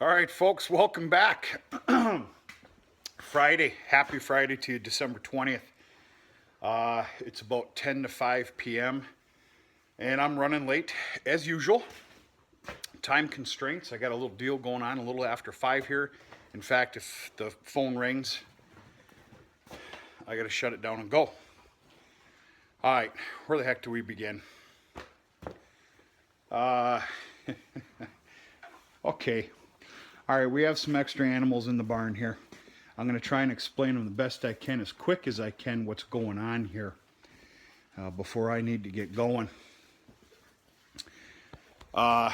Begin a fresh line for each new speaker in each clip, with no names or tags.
All right, folks, welcome back. Friday, happy Friday to you, December 20th. It's about 10 to 5 p.m. and I'm running late as usual. Time constraints. I got a little deal going on a little after 5 here. In fact, if the phone rings, I got to shut it down and go. All right, where the heck do we begin? Okay. All right, we have some extra animals in the barn here. I'm going to try and explain them the best I can, as quick as I can, what's going on here before I need to get going. The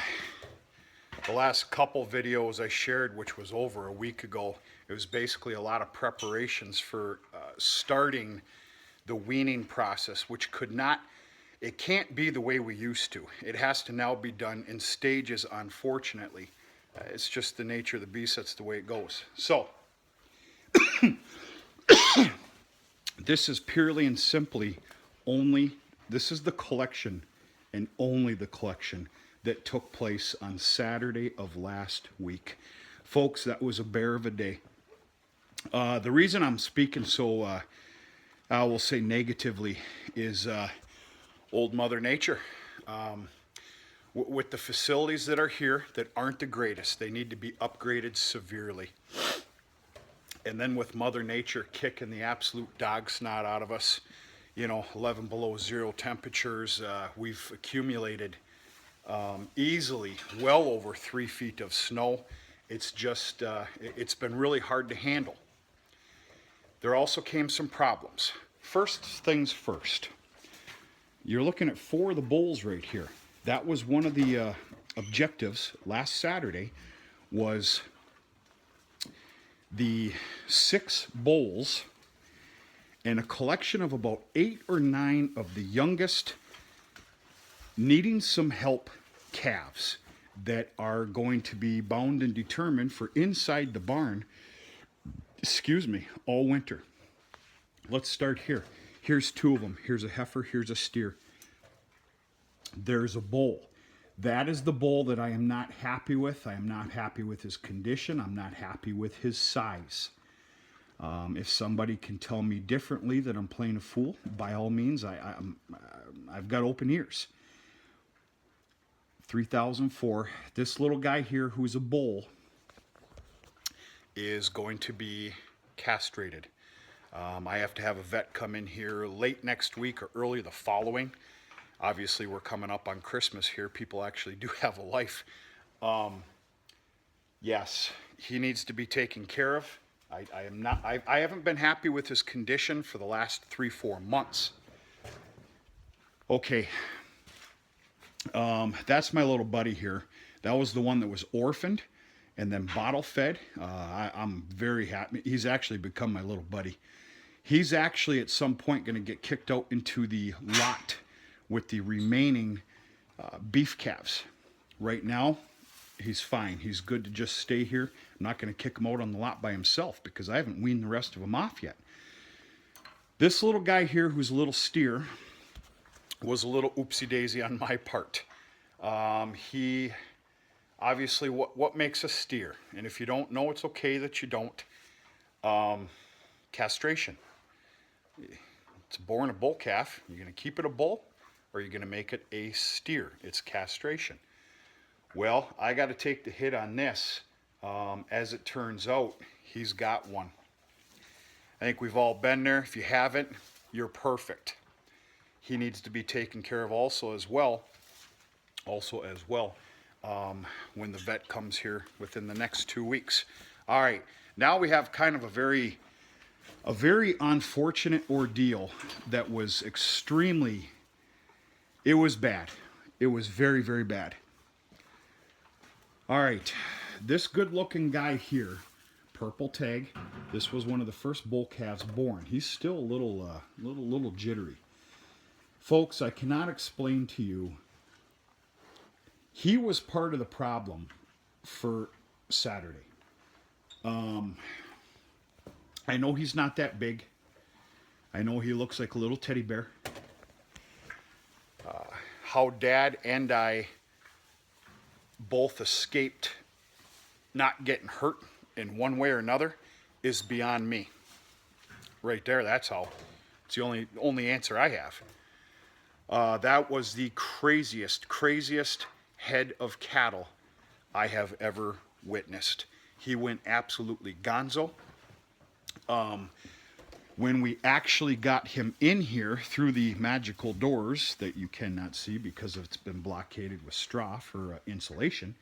last couple videos I shared, which was over a week ago, it was basically a lot of preparations for starting the weaning process, which it can't be the way we used to. It has to now be done in stages, unfortunately. It's just the nature of the beast. That's the way it goes. So, this is purely and simply this is the collection and only the collection that took place on Saturday of last week. Folks, that was a bear of a day. The reason I'm speaking so, I will say negatively, is old Mother Nature. With the facilities that are here that aren't the greatest, they need to be upgraded severely. And then with Mother Nature kicking the absolute dog snot out of us, 11 below zero temperatures, we've accumulated easily well over 3 feet of snow. It's just, it's been really hard to handle. There also came some problems. First things first, you're looking at 4 of the bulls right here. That was one of the objectives last Saturday, was the 6 bulls and a collection of about 8 or 9 of the youngest needing some help calves that are going to be bound and determined for inside the barn, all winter. Let's start here. Here's 2 of them. Here's a heifer, here's a steer. There's a bull. That is the bull that I am not happy with. I am not happy with his condition. I'm not happy with his size. If somebody can tell me differently that I'm playing a fool, by all means, I've got open ears. 3004. This little guy here, who's a bull, is going to be castrated. I have to have a vet come in here late next week or early the following. Obviously, we're coming up on Christmas here. People actually do have a life. Yes, he needs to be taken care of. I haven't been happy with his condition for the last 3-4 months. Okay, that's my little buddy here. That was the one that was orphaned and then bottle fed. I'm very happy. He's actually become my little buddy. He's actually at some point going to get kicked out into the lot with the remaining beef calves. Right now, he's fine. He's good to just stay here. I'm not going to kick him out on the lot by himself because I haven't weaned the rest of them off yet. This little guy here, who's a little steer, was a little oopsie daisy on my part. He obviously, what makes a steer? And if you don't know, it's okay that you don't. Castration. It's born a bull calf. You're going to keep it a bull, or you're going to make it a steer. It's castration. Well, I got to take the hit on this. As it turns out, he's got one. I think we've all been there. If you haven't, you're perfect. He needs to be taken care of also as well, when the vet comes here within the next 2 weeks. All right, now we have kind of a very unfortunate ordeal that was it was bad. It was very, very bad. All right, this good-looking guy here, purple tag, this was one of the first bull calves born. He's still a little jittery. Folks, I cannot explain to you. He was part of the problem for Saturday. I know he's not that big. I know he looks like a little teddy bear. How Dad and I both escaped not getting hurt in one way or another is beyond me. Right there, that's how. It's the only answer I have. That was the craziest head of cattle I have ever witnessed. He went absolutely gonzo. When we actually got him in here through the magical doors that you cannot see because it's been blockaded with straw for insulation,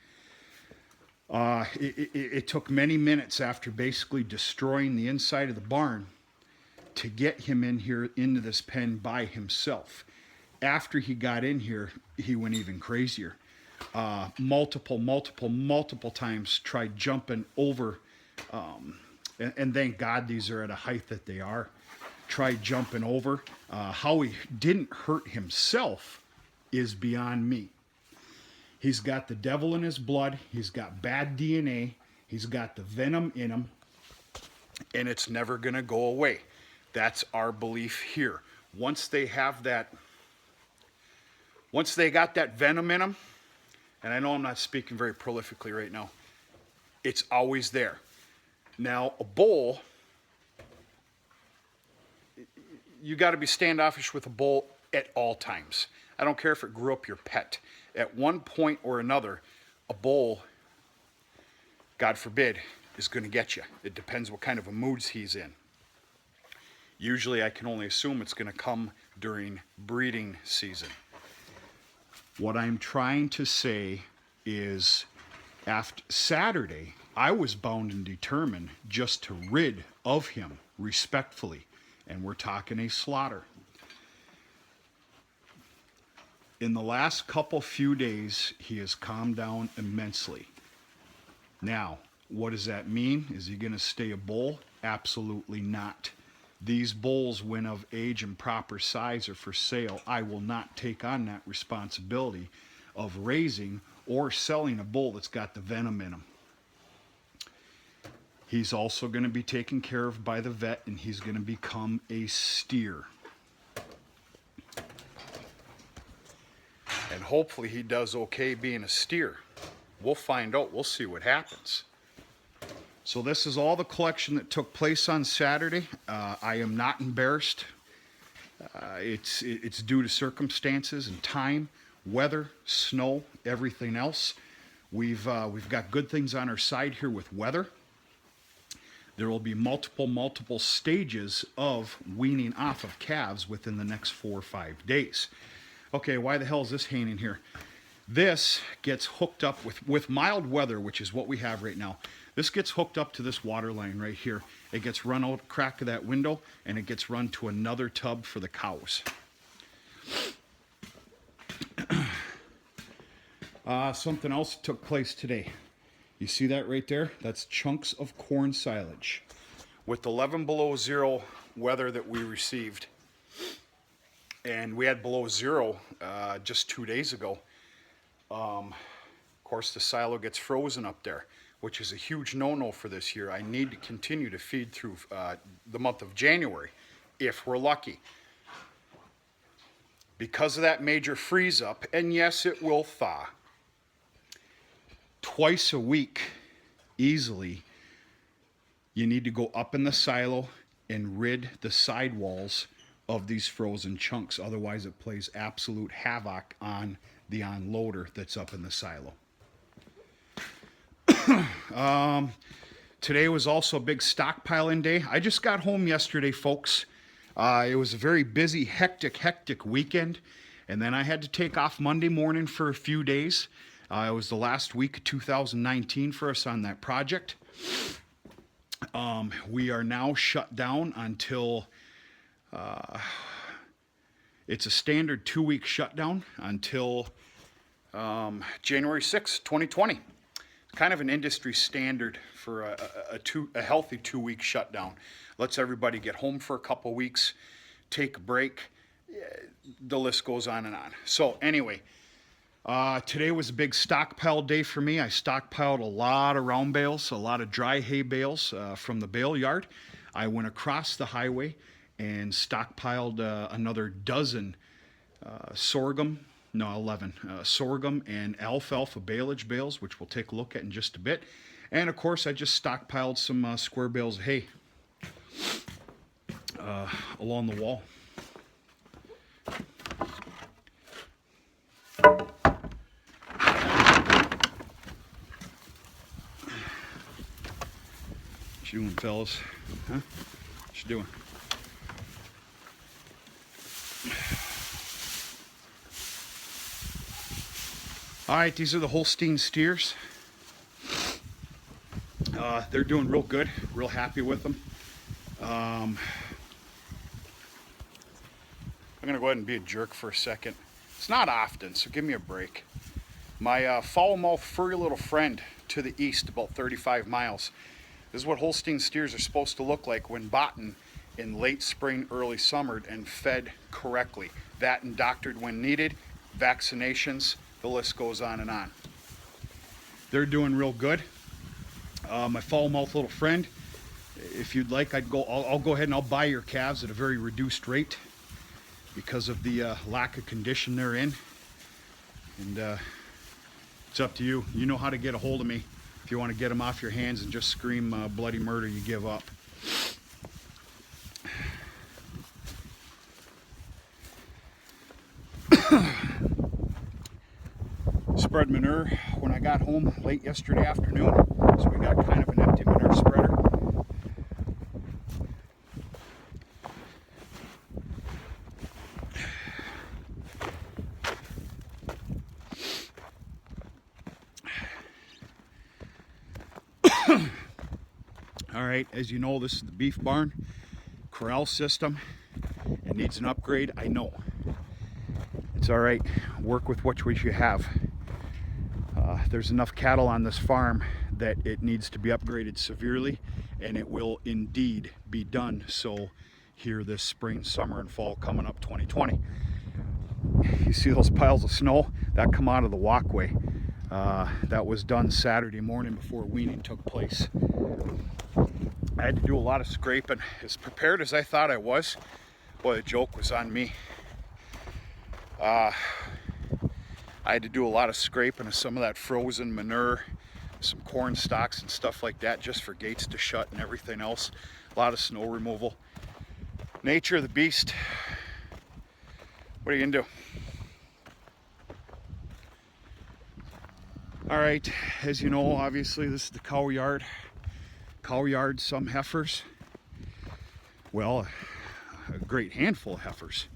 it took many minutes after basically destroying the inside of the barn to get him in here into this pen by himself. After he got in here, he went even crazier. Multiple times tried jumping over, and thank God these are at a height that they are. Tried jumping over. How he didn't hurt himself is beyond me. He's got the devil in his blood. He's got bad DNA. He's got the venom in him, and it's never going to go away. That's our belief here. Once they got that venom in them, and I know I'm not speaking very prolifically right now, it's always there. Now, a bull, you got to be standoffish with a bull at all times. I don't care if it grew up your pet. At one point or another, a bull, God forbid, is going to get you. It depends what kind of a mood he's in. Usually I can only assume it's going to come during breeding season. What I'm trying to say is, after Saturday, I was bound and determined just to rid of him respectfully. And we're talking a slaughter. In the last few days, he has calmed down immensely. Now, what does that mean? Is he going to stay a bull? Absolutely not. These bulls, when of age and proper size, are for sale. I will not take on that responsibility of raising or selling a bull that's got the venom in him. He's also going to be taken care of by the vet, and he's going to become a steer. And hopefully he does okay being a steer. We'll find out. We'll see what happens. So this is all the collection that took place on Saturday. I am not embarrassed. It's due to circumstances and time, weather, snow, everything else. We've got good things on our side here with weather. There will be multiple stages of weaning off of calves within the next 4 or 5 days. Okay, why the hell is this hanging here? This gets hooked up with mild weather, which is what we have right now. This gets hooked up to this water line right here. It gets run out the crack of that window, and it gets run to another tub for the cows. Something else took place today. You see that right there? That's chunks of corn silage. With 11 below zero weather that we received, and we had below zero just 2 days ago, of course the silo gets frozen up there, which is a huge no-no for this year. I need to continue to feed through the month of January, if we're lucky. Because of that major freeze up, and yes, it will thaw, twice a week, easily, you need to go up in the silo and rid the sidewalls of these frozen chunks. Otherwise, it plays absolute havoc on the unloader that's up in the silo. Today was also a big stockpiling day. I just got home yesterday, folks. It was a very busy, hectic weekend. And then I had to take off Monday morning for a few days. It was the last week of 2019 for us on that project. We are now shut down until, it's a standard 2-week shutdown until January 6th, 2020. Kind of an industry standard for a healthy 2-week shutdown. Lets everybody get home for a couple weeks, take a break. The list goes on and on. So anyway, today was a big stockpile day for me. I stockpiled a lot of round bales, a lot of dry hay bales from the bale yard. I went across the highway and stockpiled another dozen sorghum and alfalfa baleage bales, which we'll take a look at in just a bit. And of course, I just stockpiled some square bales of hay along the wall. What you doing, fellas? Huh? What you doing? All right, these are the Holstein steers. They're doing real good, real happy with them. I'm gonna go ahead and be a jerk for a second. It's not often, so give me a break. My foul-mouthed furry little friend to the east, about 35 miles. This is what Holstein steers are supposed to look like when bought in late spring, early summer, and fed correctly. That and doctored when needed, vaccinations, the list goes on and on. They're doing real good. My foul-mouthed little friend, if you'd like, I'll go ahead and I'll buy your calves at a very reduced rate because of the lack of condition they're in. And it's up to you. You know how to get a hold of me. If you want to get them off your hands and just scream bloody murder, you give up. Spread manure when I got home late yesterday afternoon, so we got kind of an empty manure spreader. All right, as you know, this is the beef barn corral system. It needs an upgrade, I know. It's all right, work with what you have. There's enough cattle on this farm that it needs to be upgraded severely, and it will indeed be done so here this spring, summer, and fall coming up 2020. You see those piles of snow that come out of the walkway? That was done Saturday morning before weaning took place. I had to do a lot of scraping. As prepared as I thought I was, boy, the joke was on me. I had to do a lot of scraping of some of that frozen manure, some corn stalks and stuff like that, just for gates to shut and everything else. A lot of snow removal. Nature of the beast. What are you gonna do? All right, as you know, obviously this is the cow yard. Cow yard, some heifers. Well, a great handful of heifers.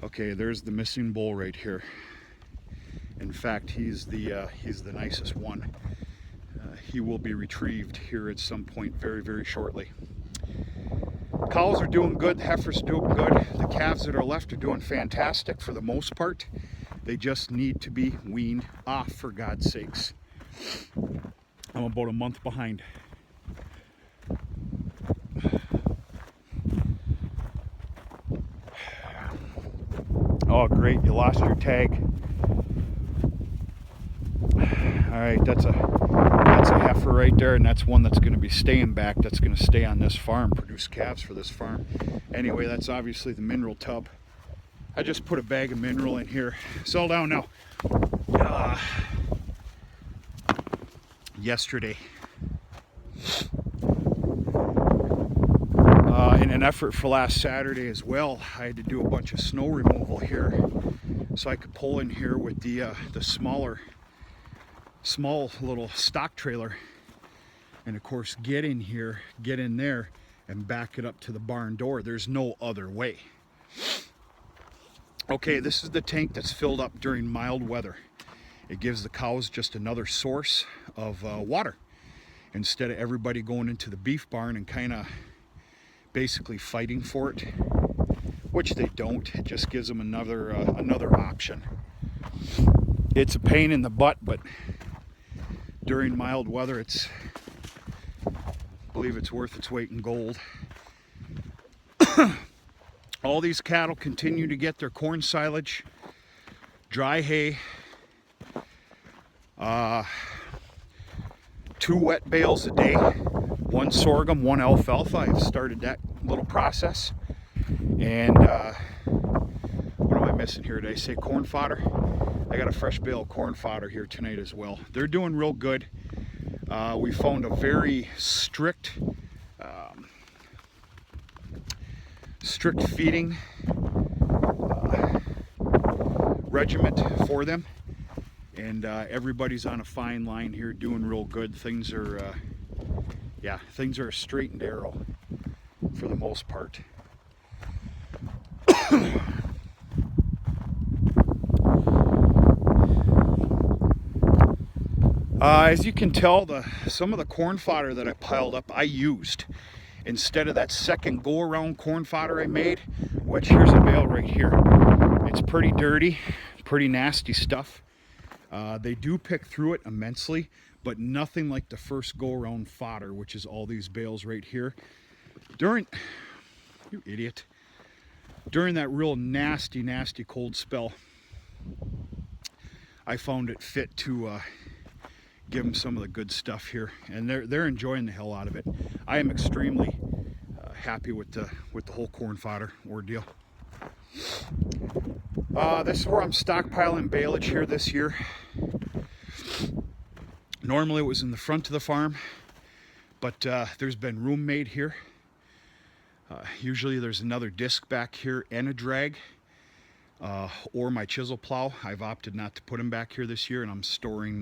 Okay, there's the missing bull right here. In fact, he's the nicest one. He will be retrieved here at some point very, very shortly. Cows are doing good, the heifers are doing good. The calves that are left are doing fantastic for the most part. They just need to be weaned off, for God's sakes. I'm about a month behind. Oh, great, you lost your tag. All right, that's a heifer right there, and that's one that's going to be staying back. That's going to stay on this farm, produce calves for this farm. Anyway, that's obviously the mineral tub. I just put a bag of mineral in here. Settle down now. Yesterday, in an effort for last Saturday as well, I had to do a bunch of snow removal here, so I could pull in here with the small little stock trailer, and of course get in here, get in there, and back it up to the barn door. There's no other way. Okay, this is the tank that's filled up during mild weather. It gives the cows just another source of water, instead of everybody going into the beef barn and kind of basically fighting for it, which they don't. It just gives them another option. It's a pain in the butt, but during mild weather, I believe it's worth its weight in gold. All these cattle continue to get their corn silage, dry hay, 2 wet bales a day, 1 sorghum, 1 alfalfa. I've started that little process. And what am I missing here? Did I say corn fodder? I got a fresh bale of corn fodder here tonight as well. They're doing real good. We found a very strict feeding regiment for them, and everybody's on a fine line here, doing real good. Things are things are a straight and narrow for the most part. As you can tell, some of the corn fodder that I piled up, I used instead of that second go-around corn fodder I made, which here's a bale right here. It's pretty dirty, pretty nasty stuff. They do pick through it immensely, but nothing like the first go-around fodder, which is all these bales right here. You idiot. During that real nasty cold spell, I found it fit to give them some of the good stuff here, and they're enjoying the hell out of it. I am extremely happy with the whole corn fodder ordeal. This is where I'm stockpiling baleage here this year. Normally it was in the front of the farm, but there's been room made here. Usually there's another disc back here and a drag, or my chisel plow. I've opted not to put them back here this year, and I'm storing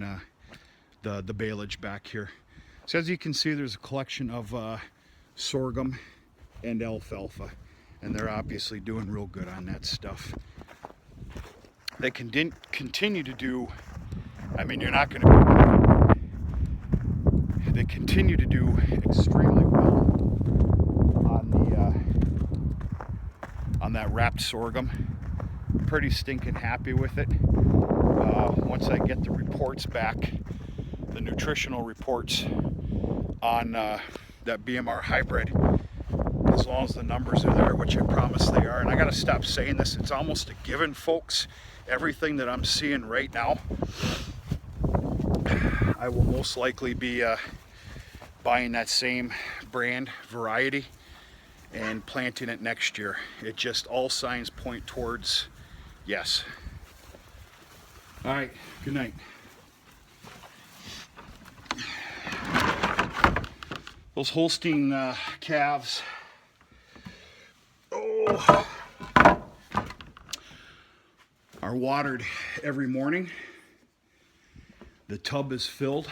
the baleage back here. So as you can see, there's a collection of sorghum and alfalfa, and they're obviously doing real good on that stuff. They continue to do, I mean, you're not going to, they continue to do extremely well on that wrapped sorghum. Pretty stinking happy with it. Once I get the reports back, the nutritional reports on that BMR hybrid, as long as the numbers are there, which I promise they are. And I gotta stop saying this, it's almost a given, folks. Everything that I'm seeing right now, I will most likely be buying that same brand variety and planting it next year. It just, all signs point towards yes. All right, good night. Those Holstein calves, are watered every morning. The tub is filled.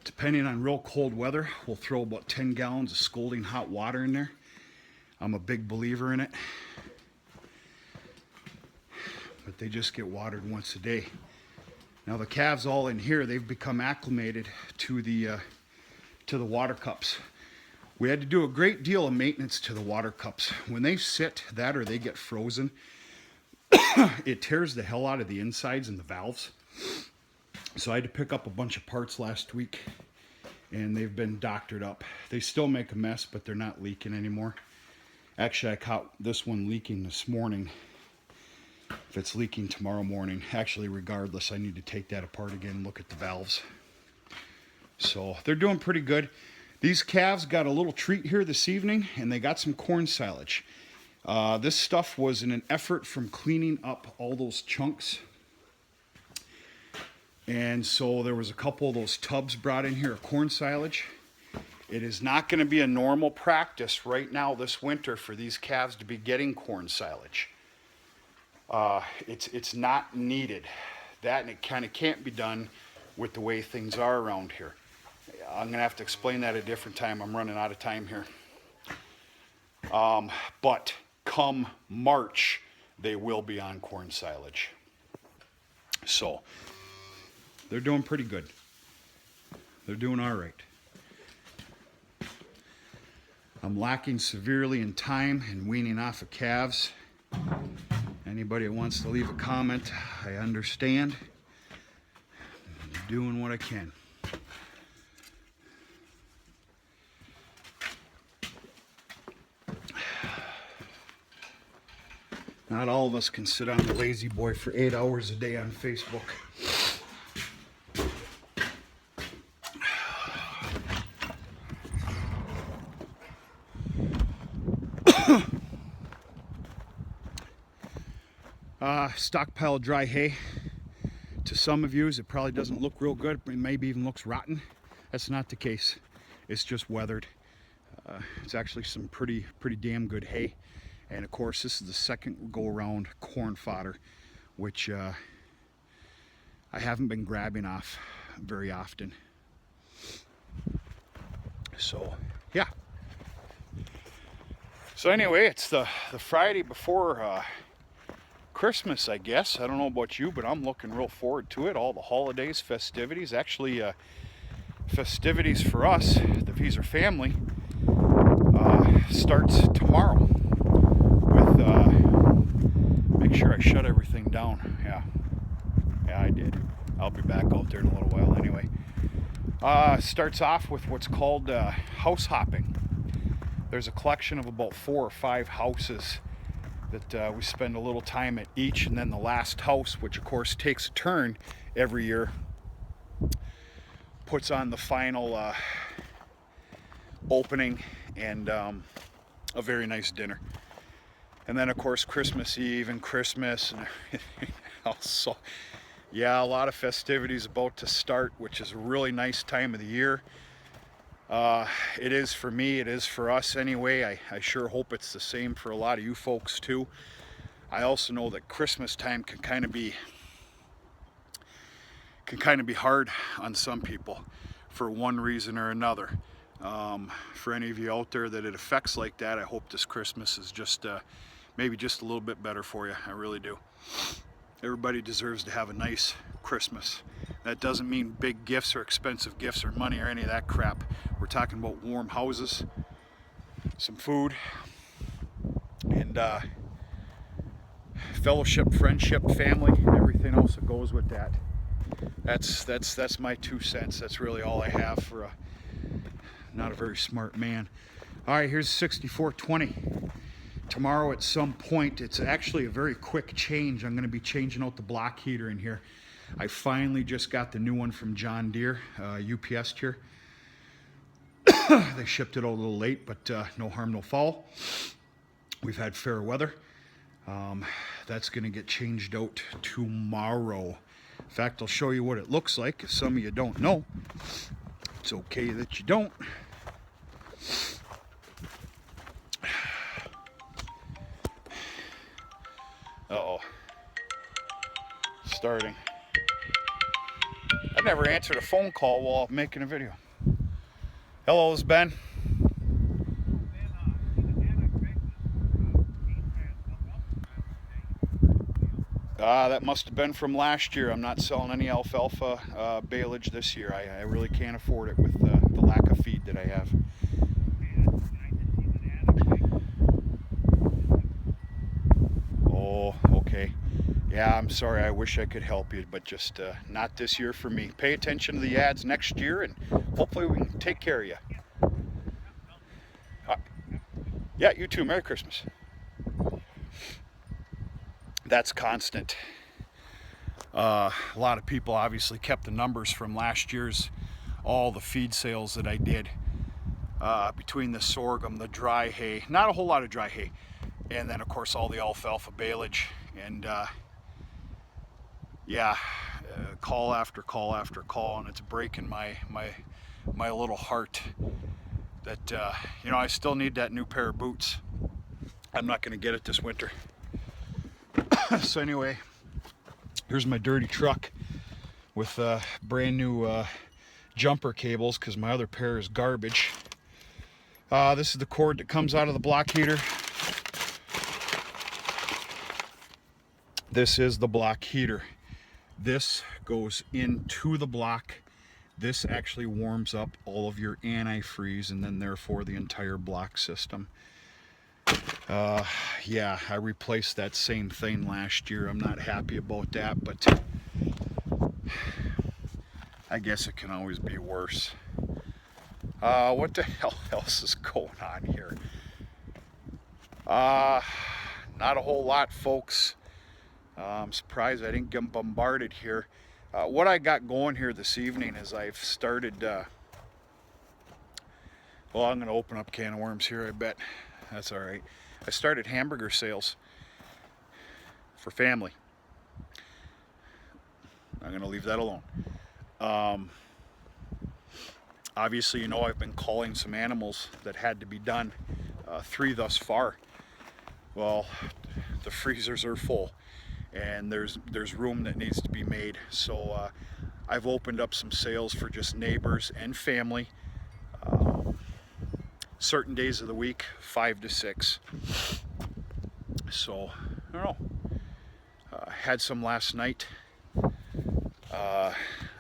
Depending on real cold weather, we'll throw about 10 gallons of scalding hot water in there. I'm a big believer in it. But they just get watered once a day. Now the calves all in here, they've become acclimated to the water cups. We had to do a great deal of maintenance to the water cups. When they sit, that or they get frozen, it tears the hell out of the insides and the valves. So I had to pick up a bunch of parts last week, and they've been doctored up. They still make a mess, but they're not leaking anymore. Actually, I caught this one leaking this morning. If it's leaking tomorrow morning, actually regardless, I need to take that apart again and look at the valves. So they're doing pretty good. These calves got a little treat here this evening, and they got some corn silage. This stuff was in an effort from cleaning up all those chunks. And so there was a couple of those tubs brought in here of corn silage. It is not going to be a normal practice right now this winter for these calves to be getting corn silage. It's not needed. That, and it kind of can't be done with the way things are around here. I'm going to have to explain that a different time. I'm running out of time here. But come March, they will be on corn silage. So they're doing pretty good. They're doing all right. I'm lacking severely in time in weaning off of calves. Anybody that wants to leave a comment, I understand. I'm doing what I can. Not all of us can sit on the lazy boy for 8 hours a day on Facebook. Stockpile dry hay to some of you, it probably doesn't look real good, but maybe even looks rotten. That's not the case. It's just weathered. It's actually some pretty damn good hay. And of course, this is the second go around corn fodder, which I haven't been grabbing off very often. So yeah. So anyway, it's the Friday before Christmas, I guess. I don't know about you, but I'm looking real forward to it. All the holidays, festivities. Actually, festivities for us, the Vieser family, starts tomorrow. With make sure I shut everything down. Yeah, I did. I'll be back out there in a little while anyway. Starts off with what's called house hopping. There's a collection of about 4 or 5 houses that we spend a little time at each, and then the last house, which of course takes a turn every year, puts on the final opening and a very nice dinner. And then of course Christmas Eve and Christmas and everything else. So yeah, a lot of festivities about to start, which is a really nice time of the year. It is for me, it is for us anyway. I sure hope it's the same for a lot of you folks too. I also know that Christmas time can kind of be hard on some people for one reason or another. For any of you out there that it affects like that, I hope this Christmas is just maybe just a little bit better for you. I really do. Everybody deserves to have a nice Christmas. That doesn't mean big gifts or expensive gifts or money or any of that crap. We're talking about warm houses, some food, and fellowship, friendship, family, and everything else that goes with that. That's my 2 cents. That's really all I have for a not a very smart man. All right, here's 6420. Tomorrow at some point, it's actually a very quick change. I'm going to be changing out the block heater in here. I finally just got the new one from John Deere, UPS here. They shipped it a little late, but no harm, no foul. We've had fair weather. That's going to get changed out tomorrow. In fact, I'll show you what it looks like. If some of you don't know, it's okay that you don't. Uh-oh. Starting. I never answered a phone call while I'm making a video. Hello, it's Ben. That must have been from last year. I'm not selling any alfalfa baleage this year. I really can't afford it with the lack of feed that I have. Oh, okay. Yeah, I'm sorry. I wish I could help you, but just not this year for me. Pay attention to the ads next year, and hopefully we can take care of you. Yeah, you too. Merry Christmas. That's constant. A lot of people obviously kept the numbers from last year's, all the feed sales that I did between the sorghum, the dry hay, not a whole lot of dry hay, and then of course all the alfalfa baleage. And yeah, call after call after call, and it's breaking my little heart that you know, I still need that new pair of boots. I'm not going to get it this winter. So anyway, here's my dirty truck with brand new jumper cables because my other pair is garbage. This is the cord that comes out of the block heater. This is the block heater. This goes into the block. This actually warms up all of your antifreeze and then therefore the entire block system. Yeah, I replaced that same thing last year. I'm not happy about that, but I guess it can always be worse. What the hell else is going on here? Not a whole lot, folks. I'm surprised I didn't get bombarded here. What I got going here this evening is I've started, well, I'm going to open up a can of worms here, I bet. That's all right. I started hamburger sales for family. I'm going to leave that alone. Obviously, you know, I've been calling some animals that had to be done, 3 thus far. Well, the freezers are full and there's room that needs to be made. So I've opened up some sales for just neighbors and family. Certain days of the week, 5 to 6. So, I don't know. Had some last night.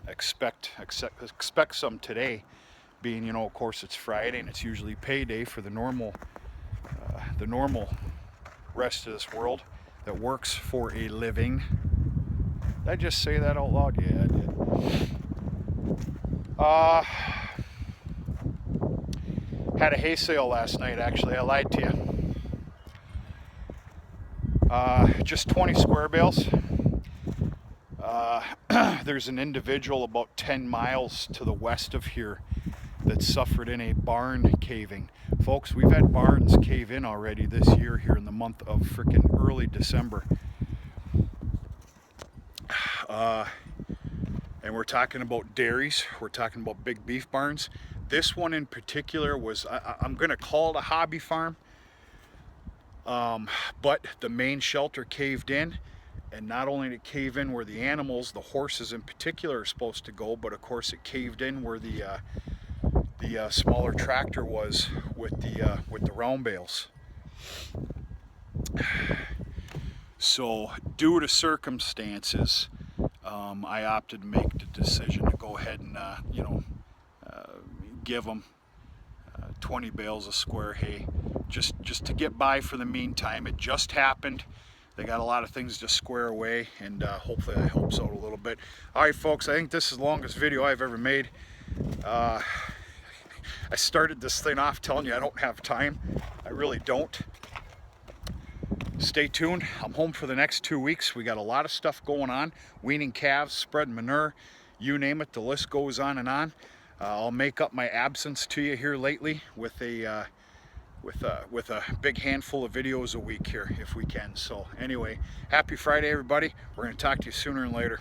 Expect some today, being, you know, of course it's Friday and it's usually payday for the normal rest of this world that works for a living. Did I just say that out loud? Yeah, I did. Had a hay sale last night, actually. I lied to you. Just 20 square bales. There's an individual about 10 miles to the west of here that suffered in a barn caving. Folks, we've had barns cave in already this year here in the month of frickin' early December. And we're talking about dairies, we're talking about big beef barns. This one in particular was, I'm gonna call it a hobby farm, but the main shelter caved in. And not only did it cave in where the animals, the horses in particular, are supposed to go, but of course it caved in where the smaller tractor was with the round bales. So due to circumstances, I opted to make the decision to go ahead and give them 20 bales of square hay, just to get by for the meantime. It just happened. They got a lot of things to square away, and hopefully that helps out a little bit. All right, folks, I think this is the longest video I've ever made. I started this thing off telling you I don't have time. I really don't. Stay tuned. I'm home for the next 2 weeks. We got a lot of stuff going on. Weaning calves, spreading manure, you name it, the list goes on and on. I'll make up my absence to you here lately with a big handful of videos a week here if we can. So anyway, happy Friday everybody. We're going to talk to you sooner and later.